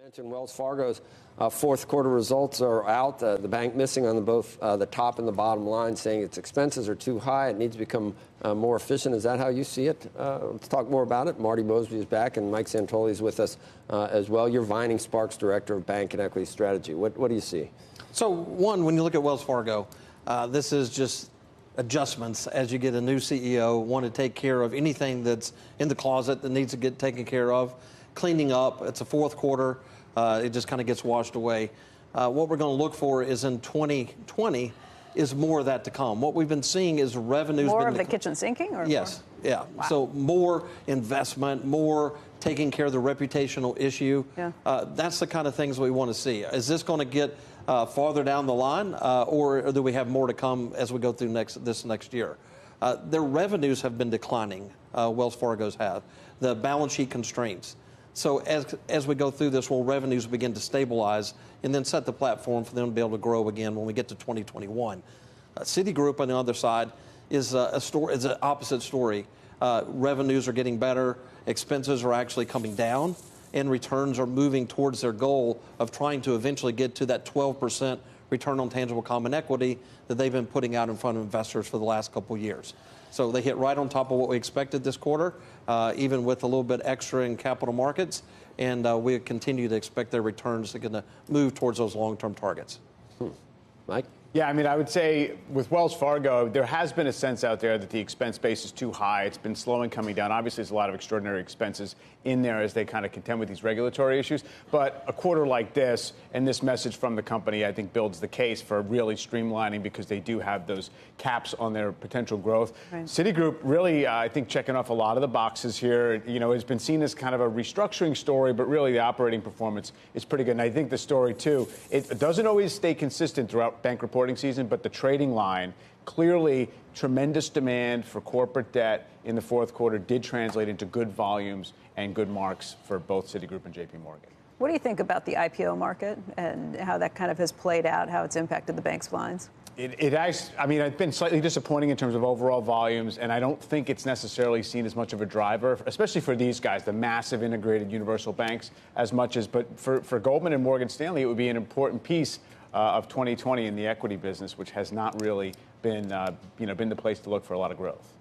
Mentioned Wells Fargo's fourth quarter results are out. The bank missing on both the top and the bottom line, saying its expenses are too high. It needs to become more efficient. Is that how you see it? Let's talk more about it. Marty Mosby is back, and Mike Santoli is with us as well. You're Vining Sparks Director of Bank and Equity Strategy. What do you see? So, one, when you look at Wells Fargo, this is just adjustments as you get a new CEO, want to take care of anything that's in the closet that needs to get taken care of. Cleaning up. It's a fourth quarter. It just kind of gets washed away. What we're going to look for is in 2020 is more of that to come. What we've been seeing is revenues. More of the kitchen sinking? Or yes. More? Yeah. Wow. So more investment, more taking care of the reputational issue. Yeah. That's the kind of things we want to see. Is this going to get farther down the line, or do we have more to come as we go through this next year? Their revenues have been declining. Wells Fargo's have. The balance sheet constraints. So as we go through this, will revenues begin to stabilize and then set the platform for them to be able to grow again when we get to 2021. Citigroup on the other side is an opposite story. Revenues are getting better, expenses are actually coming down, and returns are moving towards their goal of trying to eventually get to that 12% return on tangible common equity that they've been putting out in front of investors for the last couple of years. So they hit right on top of what we expected this quarter, even with a little bit extra in capital markets, and we continue to expect their returns are going to move towards those long-term targets. Mike? Yeah, I mean, I would say with Wells Fargo, there has been a sense out there that the expense base is too high. It's been slow in coming down. Obviously, there's a lot of extraordinary expenses in there as they kind of contend with these regulatory issues. But a quarter like this and this message from the company, I think, builds the case for really streamlining because they do have those caps on their potential growth. Right. Citigroup really, I think, checking off a lot of the boxes here. You know, has been seen as kind of a restructuring story, but really the operating performance is pretty good. And I think the story, too, it doesn't always stay consistent throughout bank reporting season, but the trading line, clearly tremendous demand for corporate debt in the fourth quarter did translate into good volumes and good marks for both Citigroup and JP Morgan. What do you think about the IPO market and how that kind of has played out, how it's impacted the bank's lines? I mean, it's been slightly disappointing in terms of overall volumes, and I don't think it's necessarily seen as much of a driver, especially for these guys, the massive integrated universal banks, as much as, but for Goldman and Morgan Stanley, it would be an important piece of 2020 in the equity business, which has not really been, been the place to look for a lot of growth.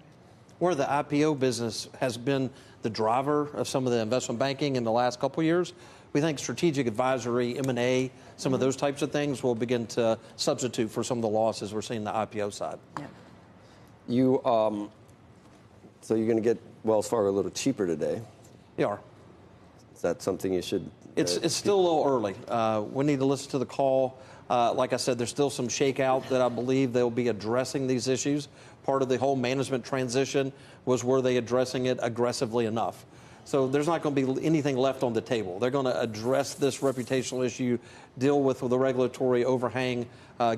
Where the IPO business has been the driver of some of the investment banking in the last couple of years, we think strategic advisory, M&A, some of those types of things will begin to substitute for some of the losses we're seeing on the IPO side. Yeah. So you're going to get Wells Fargo a little cheaper today. We are. Is that something you should? It's still a little early. We need to listen to the call. Like I said, there's still some shakeout that I believe they'll be addressing these issues. Part of the whole management transition was were they addressing it aggressively enough? So there's not going to be anything left on the table. They're going to address this reputational issue, deal with the regulatory overhang,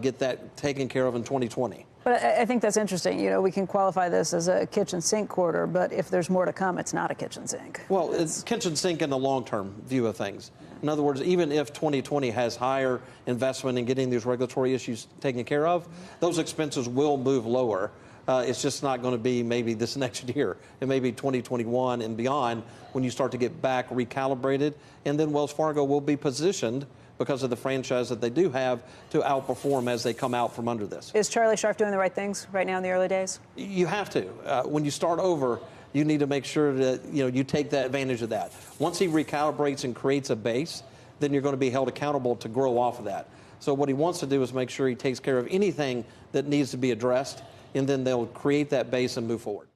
get that taken care of in 2020. But I think that's interesting. You know, we can qualify this as a kitchen sink quarter, but if there's more to come, it's not a kitchen sink. Well, it's kitchen sink in the long-term view of things. In other words, even if 2020 has higher investment in getting these regulatory issues taken care of, those expenses will move lower. It's just not going to be maybe this next year. It may be 2021 and beyond when you start to get back recalibrated. And then Wells Fargo will be positioned because of the franchise that they do have to outperform as they come out from under this. Is Charlie Scharf doing the right things right now in the early days? You have to. When you start over, you need to make sure that you take that advantage of that. Once he recalibrates and creates a base, then you're going to be held accountable to grow off of that. So what he wants to do is make sure he takes care of anything that needs to be addressed, and then they'll create that base and move forward.